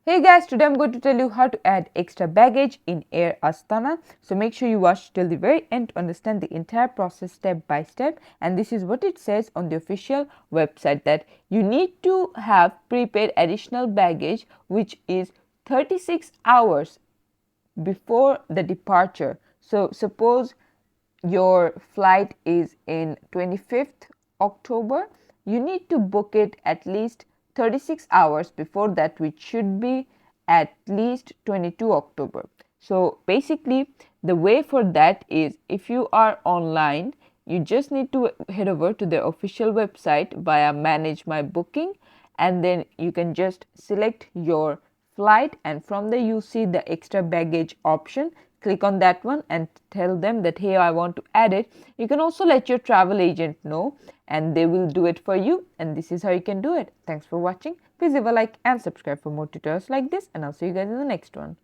Hey guys, today I'm going to tell you how to add extra baggage in Air Astana. So make sure you watch till the very end to understand the entire process step by step. And this is what it says on the official website, that you need to have prepaid additional baggage which is 36 hours before the departure. So suppose your flight is in 25th October, you need to book it at least 36 hours before that, which should be at least 22 October. So basically the way for that is, if you are online, you just need to head over to their official website via manage my booking, and then you can just select your flight, and from there you see the extra baggage option. Click on that one and tell them that, hey, I want to add it. You can also let your travel agent know and they will do it for you, and this is how you can do it. Thanks for watching. Please leave a like and subscribe for more tutorials like this, and I'll see you guys in the next one.